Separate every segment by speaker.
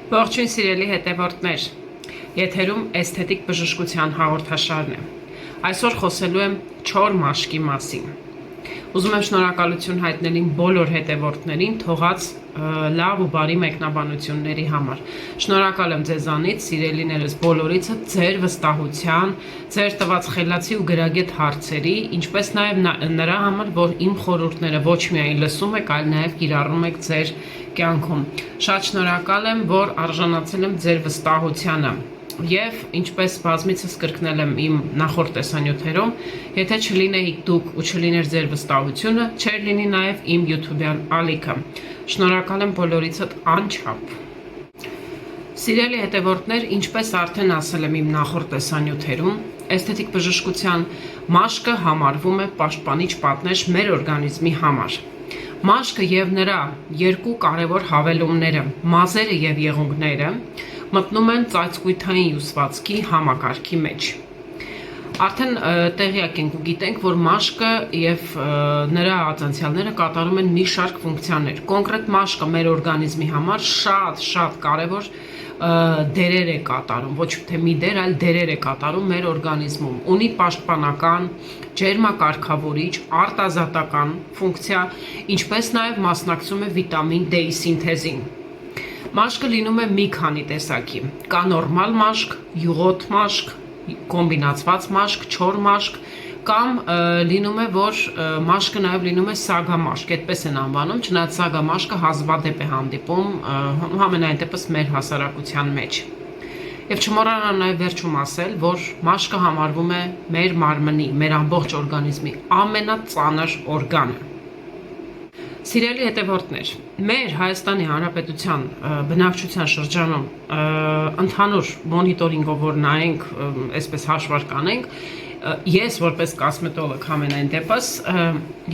Speaker 1: Ողջույն սիրելի հետևորդներ, եթերում էսթետիկ բժշկության հաղորդաշարն է։ Այսօր խոսելու եմ չոր մաշկի մասին։ Ուզում եմ շնորհակալություն հայտնել իմ բոլոր հետևորդներին թողած լավ ու բարի մեկնաբանությունների համար։ Շնորհակալ եմ ձեզանից, սիրելիներս բոլորիցը, ձեր վստահության, ձեր տված խելացի ու գրագետ հարցերի, ինչպես նաև նրա համար, որ իմ խորհուրդները ոչ միայն լսում եք, այլ նաև կիրառում եք ձեր կյանքում։ Շատ շնորհակալ եմ, որ արժանացել եմ ձեր վստահությանը։ Եվ ինչպես բազմիցս կրկնել եմ իմ նախորդ տեսանյութերում, եթե չլինեիք դուք ու չլիներ ձեր վստահությունը, չէր լինի նաև իմ YouTube-յան ալիքը։ Շնորհակալ եմ բոլորիցդ անչափ։ Սիրելի հետևորդներ, ինչպես արդեն ասել եմ իմ նախորդ տեսանյութերում, էսթետիկ բժշկության մաշկը համարվում է պաշտպանիչ պատնեշ մեր օրգանիզմի համար։ Մաշկը եւ նրա երկու կարևոր հավելումները, մազերը եւ եղունգները, մտնում են ծածկույթային հյուսվածքի համակարգի մեջ։ Արդեն տեղյակ ենք ու գիտենք, որ մաշկը եւ նրա ածանցյալները կատարում են մի շարք ֆունկցիաներ։ Կոնկրետ մաշկը մեր օրգանիզմի համար շատ կարևոր դերեր է կատարում, ոչ թե մի դեր, այլ դերեր է կատարում մեր օրգանիզմում։ Ունի պաշտպանական, ջերմակարգավորիչ, արտազատական ֆունկցիա, ինչպես նաև մասնակցում է վիտամին D-ի սինթեզին։ Մաշկը լինում է մի քանի տեսակի։ Կա նորմալ մաշկ, յուղոտ մաշկ, կոմբինացված մաշկ, չոր մաշկ, կամ լինում է, որ մաշկը նաև լինում է սագամաշկ, այդպես են անվանում, չնայած սագամաշկը հազվադեպ է հանդիպում, համենայն դեպս մեր հասարակության մեջ։ Եվ չմոռանամ նաև վերջում ասել, որ մաշկը համարվում է մեր մարմնի, մեր ամբողջ օրգանիզմի ամենածանր օրգանը։ Սիրելի հետևորդներ, մեր Հայաստանի Հանրապետության բնակչության շրջանում ընդհանուր մոնիտորինգով որ նայենք, այսպես հաշվարկ անենք, ես որպես կոսմետոլոգ համենայն դեպս,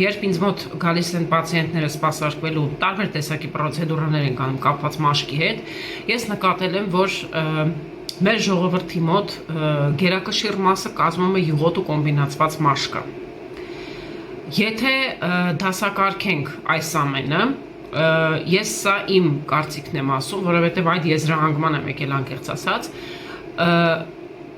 Speaker 1: երբ ինձ մոտ գալիս են պացիենտները սպասարկվելու տարբեր տեսակի պրոցեդուրաներ են կանում կապված մաշկի հետ, ես նկատել եմ, որ մեր ժողովրդի մոտ գերակշիռ մասը կազմում է յուղոտ ու կոմբինացված մաշկը։ Եթե դասակարգենք այս ամենը, ես սա իմ կարծիքն եմ ասում, որովհետև այդ եզրահանգման եմ եկել անկեղծ ասած,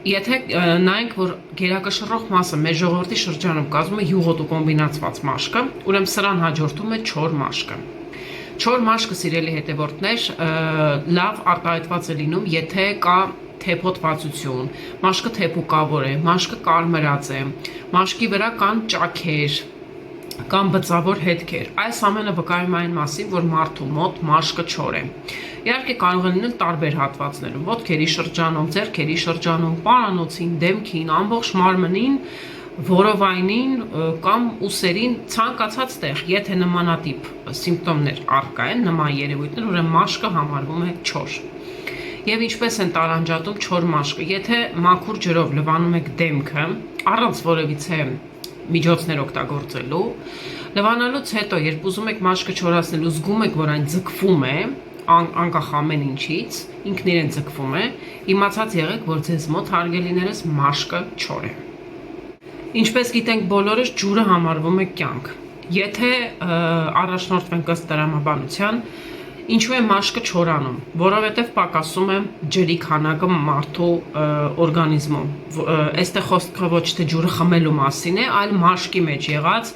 Speaker 1: եթե նայենք, որ գերակշռող մասը մեր ժողովրդի շրջանում կազմում է յուղոտ ու կոմբինացված մաշկը, ուրեմն սրան հաջորդում է չոր մաշկը։ Չոր մաշկը, սիրելի հետևորդներ, լավ արտահայտված է լինում, եթե կա թեփոթվածություն, մաշկը թեփուկավոր է, մաշկը կարմրած է, մաշկի վրա կան ճաքեր կամ բծավոր հետքեր։ Այս ամենը վկայում է այն մասին, որ մարդու մոտ մաշկը չոր է։ Իհարկե կարող են լինել տարբեր հատվածներում, ոտքերի շրջանում, ձեռքերի շրջանում, պարանոցին, դեմքին, ամբողջ մարմնին, որովայնին կամ ուսերին, ցանկացած տեղ, եթե նմանատիպ սիմպտոմներ առկա են, նման երևույթներ, ուրեմն մաշկը համարվում է չոր։ Եվ ինչպես են տարանջատում չոր մաշկը, եթե մաքուր ջրով լվանում եք դեմքը, առանց որևիցե միջոցներ օգտագործելու, լվանալուց հետո, երբ ուզում եք մաշկը չորացնել ու զգում եք, որ այն ձգվում է, անկախ ամեն ինչից, ինքն իրեն ձգվում է, իմացած եղեք, որ ձեզ մոտ հարգելիներս մաշկը չոր է։ Ինչպես գիտենք բոլորս, ջուրը համարվում է կյանք։ Եթե առաջնորդվենք ըստ տրամաբանության, ինչու է մաշկը չորանում, որովհետև պակասում է ջրի քանակը մարդու օրգանիզմում։ Այստեղ խոսքը ոչ թե ջուրը խմելու մասին է, այլ մաշկի մեջ եղած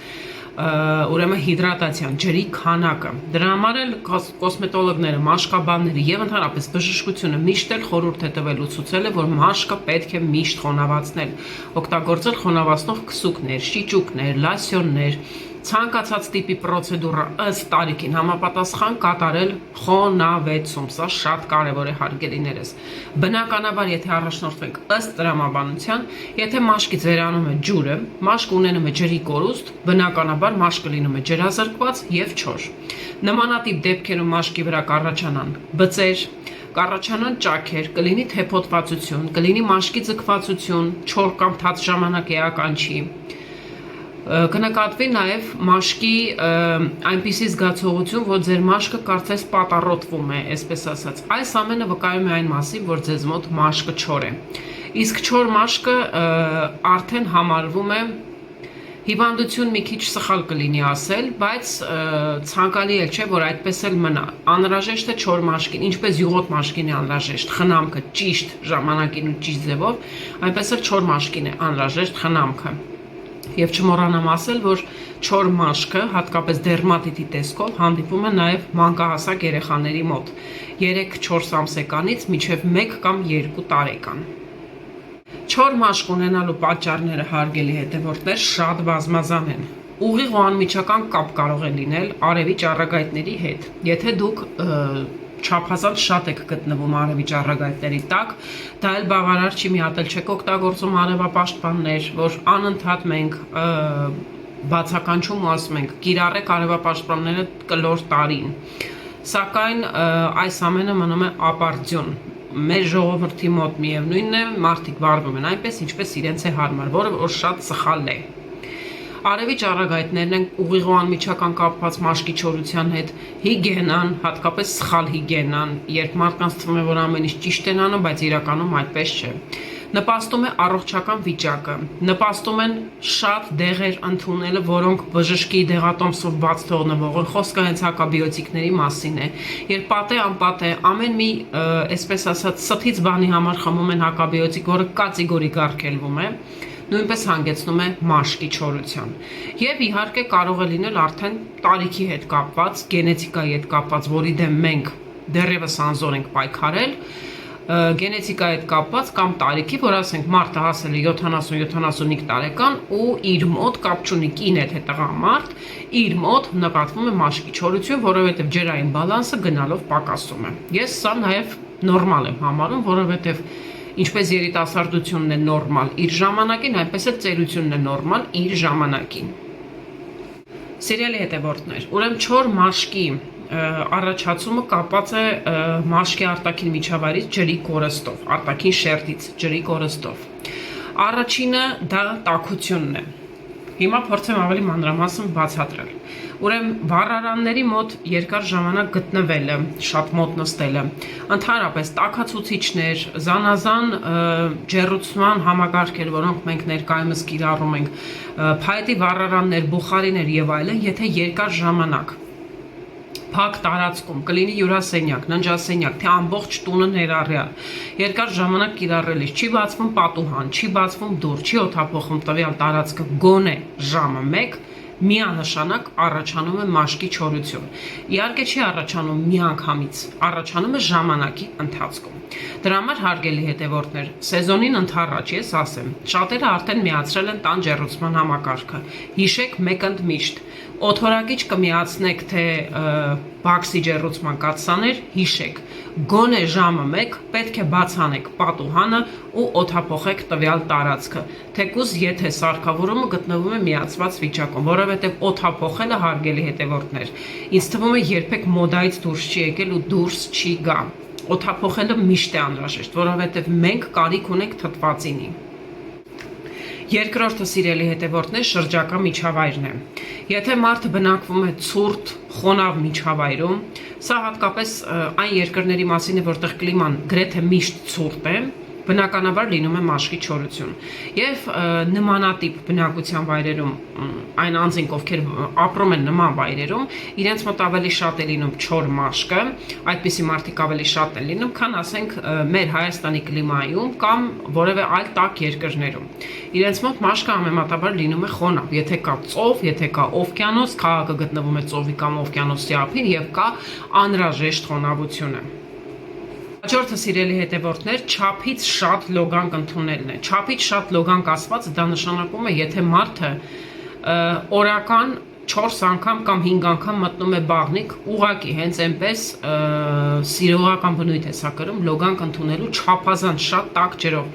Speaker 1: ուրեմն հիդրատացիան, ջրի քանակը։ Դրա համար էլ կոսմետոլոգները, մաշկաբանները եւ ընդհանրապես բժշկությունը միշտ էլ խորհուրդ է տվել ու ցուցել է, որ մաշկը պետք է միշտ խոնավացնել, օգտագործել խոնավացնող քսուկներ, շիճուկներ, լասյոններ, ցանկացած տիպի պրոցեդուրա ըստ տարիքին համապատասխան կատարել խոնավեցում, սա շատ կարևոր է հարգելիներս։ Բնականաբար, եթե առաջնորդվենք ըստ տրամաբանության, եթե մաշկից վերանում է ջուրը, մաշկը ունենում է ջրի կորուստ, բնականաբար մաշկը լինում է ջրազրկված եւ չոր։ Նմանատիպ դեպքերում մաշկի վրա կառաջանան բծեր, կառաջանան ճաքեր, կլինի թեփոթվածություն, կլինի մաշկի ձգվածություն, չոր կամ թաց ժամանակ էական չի։ Կնկատվի նաև մաշկի այնպիսի զգացողություն, որ ձեր մաշկը կարծես պատառոտվում է, այսպես ասած։ Այս ամենը վկայում է այն մասին, որ ձեզ մոտ մաշկը չոր է։ Իսկ չոր մաշկը արդեն համարվում է Հիվանդություն մի քիչ սխալ կլինի ասել, բայց ցանկալի էլ չէ, որ այդպես էլ մնա։ Անհրաժեշտ է չոր մաշկին, ինչպես յուղոտ մաշկին է անհրաժեշտ խնամքը ճիշտ ժամանակին ու ճիշտ ձևով, այնպես էլ չոր մաշկին է անհրաժեշտ խնամքը։ Եվ չմոռանամ ասել, որ չոր մաշկը, հատկապես դերմատիտի տեսքով, հանդիպում է նաև մանկահասակ երեխաների մոտ 3-4 ամսեկանից մինչև 1 կամ 2 տարեկան։ Չոր մաշկ ունենալու պատճառները հարգելի հետևորդներ շատ բազմազան են։ Ուղիղ ու անմիջական կապ կարող է լինել արևի ճառագայթների հետ։ Եթե դուք չափազանց շատ եք գտնվում արևի ճառագայթների տակ, դա էլ բավարար չի, մի հատ էլ չեք օգտագործում արևապաշտպաններ, որ անընդհատ մենք բացականչում ու ասում ենք կիրառեք արևապաշտպանները կլոր տարին։ Սակայն այս ամենը մնում է ապարդյուն։ Մեր ժողովրդի մոտ միևնույնն է, մարդիկ վարվում են այնպես, ինչպես իրենց է հարմար, որը որ շատ սխալ է։ Արևի ճառագայթներն են ուղիղ ու անմիջական կապված մաշկի չորության հետ, հիգիենան, հատկապես սխալ հիգիենան, երբ մարդկանց թվում է, որ ամեն ինչ ճիշտ են անում, բայց իրականում այդպես չէ։ Նպաստում է առողջական վիճակը, նպաստում են շատ դեղեր ընդունելը, որոնք բժշկի դեղատոմսով բաց թողնվող են, խոսքը հենց հակաբիոտիկների մասին է։ Երբ պատե անպատե ամեն մի, այսպես ասած, սթից բանի համար խմում են հակաբիոտիկ, որը կատեգորիկ արգելվում է, նույնպես հանգեցնում է մաշկի չորության։ Եվ իհարկե կարող է լինել արդեն տարիքի հետ կապված, գենետիկայի հետ կապված, որի դեմ մենք դեռևս անզոր ենք պայքարել, գենետիկայի հետ կապված կամ տարիքի, որ ասենք մարդը հասել է 70-75 տարեկան ու իր մոտ կապ չունի կին է թե տղամարդ, իր մոտ նկատվում է մաշկի չորություն, որովհետև ջրային բալանսը գնալով պակասում է։ Ես սա նաև նորմալ եմ համարում, որովհետև ինչպես երիտասարդությունն է նորմալ իր ժամանակին, այնպես էլ ծերությունն է նորմալ իր ժամանակին։ Սիրելի հետևորդներ, ուրեմն չոր մաշկի առաջացումը կապված է մաշկի արտաքին միջավայրից ջրի կորստով, արտաքին շերտից ջրի կորստով։ Առաջինը դա տաքությունն է։ Հիմա փորձեմ ավելի մանրամասն բացատրել։ Ուրեմն վառարանների մոտ երկար ժամանակ գտնվելը, շատ մոտ նստելը, ընդհանրապես տաքացուցիչներ, զանազան ջեռուցման համակարգեր, որոնք մենք ներկայումս կիրառում ենք, փայտի վառարաններ, բուխարիներ եւ այլն, եթե երկար ժամանակ փակ տարածքում կլինի հյուրասենյակ, ննջասենյակ, թե ամբողջ տունը ներառյալ, երկար ժամանակ կիրառելիս չի բացվում պատուհան, չի բացվում դուռ, չի օդափոխվում տվյալ տարածքը գոնե ժամը 1, միանշանակ առաջանում է մաշկի չորություն։ Իհարկե չի առաջանում միանգամից, առաջանում է ժամանակի ընթացքում։ Դրա համար հարգելի հետևորդներ, սեզոնին ընդառաջ ես ասեմ, շատերը արդեն միացրել են տան ջեռուցման համակարգը։ Հիշեք մեկ ընդմիշտ, օդորակիչ կմիացնեք թե բաքսի ջեռուցման կաթսաներ, հիշեք, գոնե ժամը 1 պետք է բացանեք պատուհանը ու օդափոխեք տվյալ տարածքը, թեկուզ եթե սարքավորումը գտնվում է միացված վիճակում, որովհետև օդափոխելը հարգելի հետևորդներ, ինձ թվում է երբեք մոդայից դուրս չի եկել ու դուրս չի գա։ Օդափոխելը միշտ է անհրաժեշտ, որովհետև մենք կարիք ունենք թթվածինի։ Երկրորդը սիրելի հետևորդներ շրջակա միջավայրն է։ Եթե մարդը բնակվում է ցուրտ, խոնավ միջավայրում, սա հատկապես այն երկրների մասին է, որտեղ կլիման գրեթե միշտ ցուրտ է, բնականաբար լինում է մաշկի չորություն։ Եվ նմանատիպ բնակության վայրերում այն անձինք, ովքեր ապրում են նման վայրերում, իրենց մոտ ավելի շատ է լինում չոր մաշկը, այդպիսի մարդիկ ավելի շատ են լինում, քան ասենք մեր Հայաստանի կլիմայում կամ որևէ այլ տաք երկրներում։ Իրենց մոտ մաշկը համեմատաբար լինում է խոնավ, եթե կա ծով, եթե կա օվկիանոս, քաղաքը գտնվում է ծովի կամ օվկիանոսի ափին եւ կա անհրաժեշտ խոնավությունը։ Հաջորդը սիրելի հետևորդներ, չափից շատ լոգանք ընդունելն է։ Չափից շատ լոգանք ասված դա նշանակում է, եթե մարդը օրական 4 անգամ կամ 5 անգամ մտնում է բաղնիկ, ուղղակի հենց այնպես սիրողական բնույթ է սա կրում լոգանք ընդունելու չափազանց շատ տաք ջրով։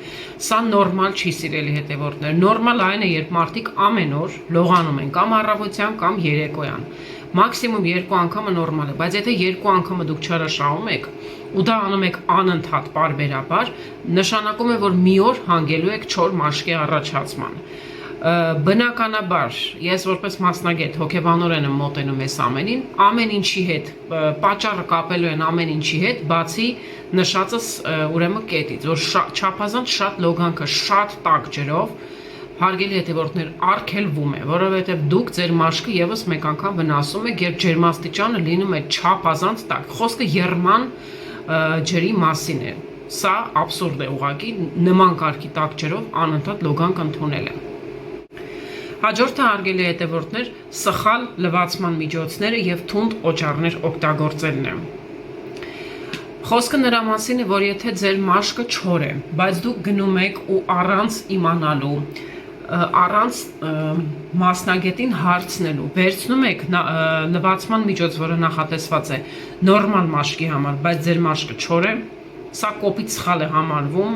Speaker 1: Սա նորմալ չի սիրելի հետևորդներ։ Նորմալ այն է, երբ մարդիկ ամեն օր լողանում են կամ առավոտյան կամ երեկոյան։ Մաքսիմում 2 անգամը նորմալ է, բայց եթե 2 անգամը դուք չարաշահում եք ու դա անում եք անընդհատ պարբերաբար, նշանակում է, որ մի օր հանգելու եք չոր մաշկի առաջացման։ Բնականաբար, ես որպես մասնագետ հոգեբանորեն եմ մոտենում այս ամենին, ամեն ինչի հետ, պատճառը կապելու են ամեն ինչի հետ, բացի նշածս ուրեմն կետից, որ չափազանց շատ լոգանքը շատ տաք ջրով հարգելի հետևորդներ, արգելվում է, որովհետև դուք ձեր մաշկը եւս մեկ անգամ վնասում եք, երբ ջերմաստիճանը լինում է չափազանց տաք։ Խոսքը եռման ջրի մասին է։ Սա աբսուրդ է ուղղակի, նման կարգի տաք ջրով անընդհատ լոգանք ընդունելը։ Հաջորդը հարգելի հետևորդներ, սխալ լվացման միջոցները եւ թունդ օճառներ օգտագործելն է։ Խոսքը նրա մասին է, որ եթե ձեր մաշկը չոր է, բայց դուք գնում եք ու առանց իմանալու, առանց մասնագետին հարցնելու, վերցնում եք լվացման միջոց, որը նախատեսված է նորմալ մաշկի համար, բայց ձեր մաշկը չոր է, սա կոպիտ սխալ է համարվում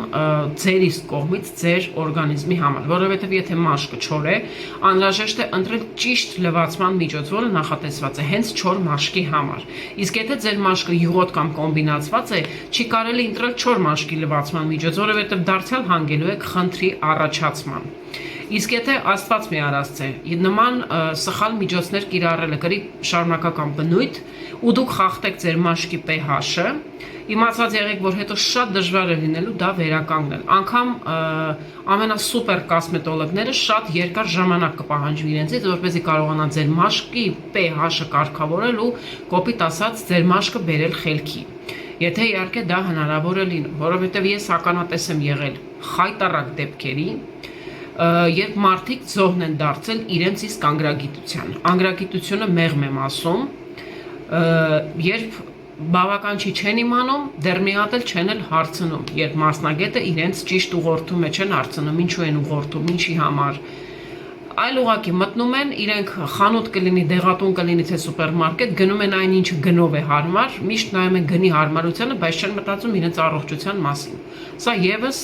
Speaker 1: ձեր իսկ կողմից ձեր օրգանիզմի համար, որովհետև եթե մաշկը չոր է, անհրաժեշտ է ընտրել ճիշտ լվացման միջոց, որը նախատեսված է հենց չոր մաշկի համար։ Իսկ եթե ձեր մաշկը յուղոտ կամ կոմբինացված է, չի կարելի ընտրել չոր մաշկի լվացման միջոց, որովհետև դարձյալ հանգելու եք խնդրի առաջացման։ Իսկ եթե Աստված մի արածե, նման սխալ միջոցներ կիրառելը կրի շարունակական բնույթ ու դուք խախտեք ձեր մաշկի pH-ը, իմացած եղեք, որ հետո շատ դժվար է լինելու դա վերականգնել։ Անգամ ամենասուպեր կոսմետոլոգները շատ երկար ժամանակ կպահանջվի իրենցից, որպեսզի կարողանան ձեր մաշկի pH-ը կարգավորել ու կոպիտ ասած ձեր մաշկը բերել խելքի։ Եթե իհարկե դա հնարավոր է լինում, որովհետև ես ականատես եմ եղել խայտառակ դեպքերի, երբ մարդիկ զոհն են դարձել իրենց իսկ անգրագիտության։ Անգրագիտությունը մեղմ եմ ասում, երբ բավական չի չեն իմանում, դեռ մի հատ էլ չեն էլ հարցնում, երբ մասնագետը իրենց ճիշտ ուղղորդում է չեն հարցնում, ինչու են ուղղորդում, ինչի համար։ Այլ ուղղակի մտնում են, իրենք խանութ կլինի, դեղատուն կլինի, թե սուպերմարկետ, գնում են այն ինչը գնով է հարմար, միշտ նայում են գնի հարմարությանը, բայց չեն մտածում իրենց առողջության մասին։ Սա եւս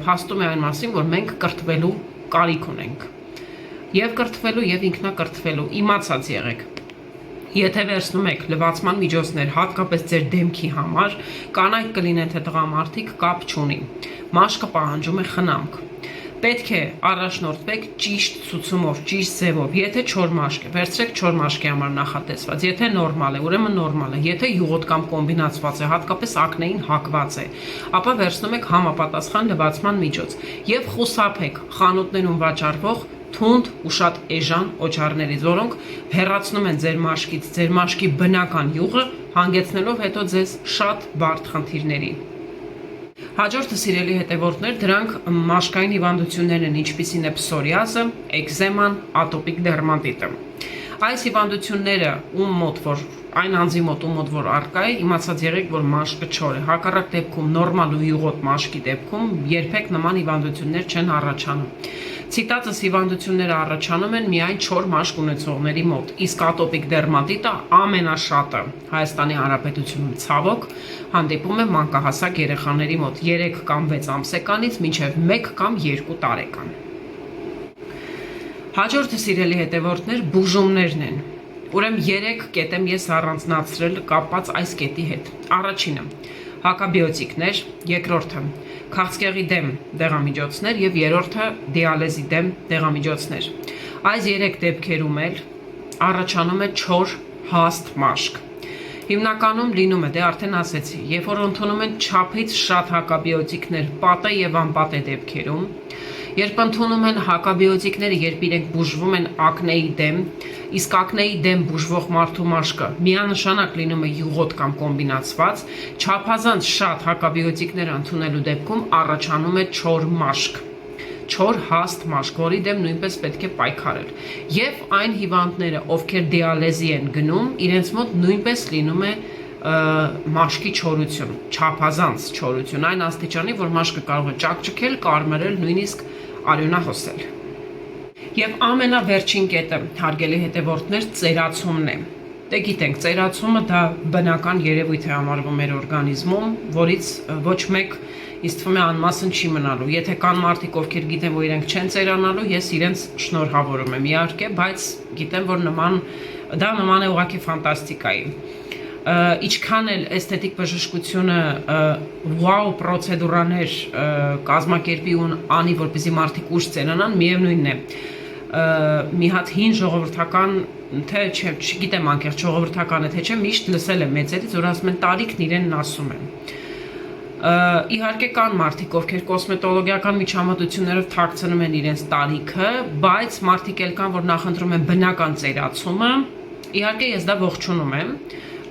Speaker 1: փաստում է այն մասին, որ մենք կրթվելու կարիք ունենք։ Եվ կրթվելու եւ ինքնակրթվելու, իմացած եղեք։ Եթե վերցնում եք լվացման միջոցներ, հատկապես ձեր դեմքի համար, կանայք կլինեն թե տղամարդիկ, կապ չունի։ Մաշկը պահանջում է խնամք։ Պետք է առաջնորդվեք ճիշտ ցուցումով, ճիշտ ձևով։ Եթե չոր մաշկ է, վերցրեք չոր մաշկի համար նախատեսված։ Եթե նորմալ է, ուրեմն նորմալ է։ Եթե յուղոտ կամ կոմբինացված է, հատկապես ակնեին հակված է, ապա վերցնում եք համապատասխան լվացման միջոց եւ խուսափեք խանութներում վաճառվող թունդ ու շատ էժան օճառներից, որոնք հեռացնում են ձեր մաշկից, ձեր մաշկի բնական յուղը, հանգեցնելով հետո ձեզ շատ բարդ խնդիրների։ Հաջորդը սիրելի հետևորդներ, դրանք մաշկային հիվանդություններն են, ինչպիսին է փսորիազը, էկզեման, ատոպիկ դերմատիտը։ Այս հիվանդությունները ում մոտ որ այն անձի մոտ ում մոտ որ արկա է, իմացած եղեք, որ մաշկը չոր է։ Հակառակ դեպքում նորմալ ու յուղոտ մաշկի դեպքում երբեք նման հիվանդություններ չեն առաջանում։ Ցիտածս հիվանդությունները առաջանում են միայն չոր մաշկ ունեցողների մոտ, իսկ ատոպիկ դերմատիտը ամենաշատը Հայաստանի Հանրապետությունում ցավոք հանդիպում է մանկահասակ երեխաների մոտ 3 կամ 6 ամսեկանից մինչև 1 կամ 2 տարեկան։ Հաջորդը սիրելի հետևորդներ, բուժումներն են։ Ուրեմն 3 կետ եմ ես առանձնացրել կապված այս կետի հետ։ Առաջինը հակաբիոտիկներ, երկրորդը քաղցկեղի դեմ դեղամիջոցներ եւ երրորդը դիալեզի դեմ դեղամիջոցներ։ Այս 3 դեպքերում էլ առաջանում է չոր հաստ մաշկ։ Հիմնականում լինում է, դե արդեն ասեցի, երբ որ ընդունում են չափից շատ հակաբիոտիկներ պատե եւ անպատե դեպքերում, երբ ընդունում են հակաբիոտիկները, երբ իրենք բուժվում են ակնեի դեմ, իսկ ակնեի դեմ բուժվող մարդու մաշկը միանշանակ լինում է յուղոտ կամ կոմբինացված, չափազանց շատ հակաբիոտիկներ ընդունելու դեպքում առաջանում է չոր մաշկ, չոր հաստ մաշկ, որի դեմ նույնպես պետք է պայքարել։ Եվ այն հիվանդները, ովքեր դիալեզի են գնում, իրենց մոտ նույնպես լինում է մաշկի չորություն, չափազանց չորություն, այն աստիճանի, որ մաշկը կարող է ճաքճքել, կարմրել, նույնիսկ արյունահոսել։ Եվ ամենավերջին կետը, հարգելի հետևորդներ, ծերացումն է։ Դե գիտենք, ծերացումը դա բնական երևույթ է համարվում մեր օրգանիզմում, որից ոչ մեկ ինձ թվում է անմասն չի մնալու։ Եթե կան մարդիկ, ովքեր գիտեն, որ իրենք չեն ծերանալու, ես իրենց շնորհավորում եմ իհարկե, բայց գիտեմ, որ դա նման է ուղղակի ֆանտաստիկայի։ Ինչքան էլ էսթետիկ բժշկությունը վաու պրոցեդուրաներ կազմակերպի ու անի, որպեսզի մարդիկ ուշ ծերանան, միևնույնն է, մի հատ հին ժողովրդական, թե չէ, չգիտեմ անկեղծ ժողովրդական է, թե չէ, միշտ լսել եմ մեծերից, որ ասում են տարիքն իրենն ասում են։ Իհարկե կան մարդիկ, ովքեր կոսմետոլոգիական միջամտություններով թաքցնում են իրենց տարիքը, բայց մարդիկ էլ կան, որ նախընտրում են բնական ծերացումը։ Իհարկե ես դա ողջունում եմ,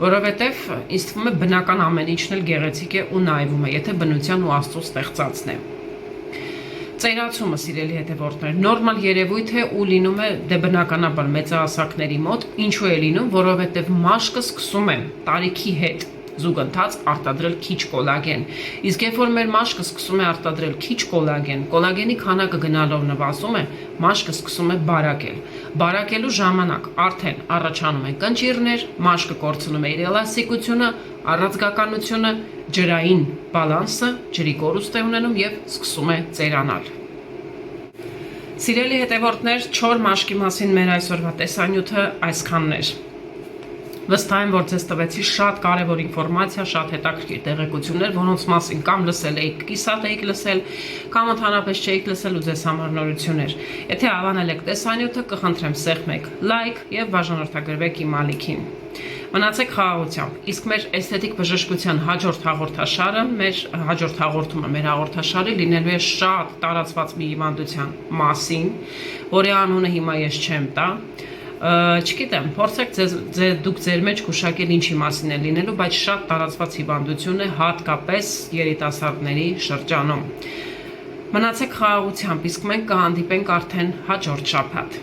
Speaker 1: որովհետև ինձ թվում է բնական ամեն ինչն էլ գեղեցիկ է ու նայվում է, եթե բնության ու Աստծո ստեղծածն է։ Ծերացումը, սիրելի հետևորդներ, նորմալ երևույթ է ու լինում է դե բնականաբար մեծահասակների մոտ, ինչու է լինում, որովհետև մաշկը սկսում է տարիքի հետ զուգընթաց արտադրել քիչ կոլագեն։ Իսկ երբ որ մեր մաշկը սկսում է արտադրել քիչ կոլագեն, կոլագենի քանակը գնալով նվազում է, մաշկը սկսում է բարակել։ Բարակելու ժամանակ արդեն առաջանում են կնճիռներ, մաշկը կորցնում է իր էլաստիկությունը, առաձգականությունը, ջրային բալանսը, ջրի կորուստ է ունենում եւ սկսում է ծերանալ։ Սիրելի հետևորդներ, չոր մաշկի մասին մեր այսօրվա տեսանյութը այսքանն էր։ Վստահ եմ, որ ձեզ տվեցի շատ կարևոր ինֆորմացիա, շատ հետաքրքիր տեղեկություններ, որոնց մասին կամ լսել եք, կիսատ եք լսել, կամ ընդհանրապես չէիք լսել ու ձեզ համար նորություններ։ Եթե հավանել եք տեսանյութը, կխնդրեմ սեղմեք լայք եւ բաժանորդագրվեք իմ ալիքին։ Մնացեք խաղաղությամբ։ Իսկ մեր էսթետիկ բժշկության հաջորդ հաղորդաշարը, մեր հաջորդ հաղորդումը, մեր հաղորդաշարը լինելու է շատ տարածված մի հիվանդության մասին, որի անունը հիմա ես չեմ տա։ Չգիտեմ, փորձեք դուք ձեր մեջ գուշակել ինչի մասին է լինելու, բայց շատ տարածված հիվանդություն է, հատկապես երիտասարդների շրջանում։ Մնացեք խաղաղությամբ, իսկ մենք կհանդիպենք արդեն հաջորդ շաբաթ։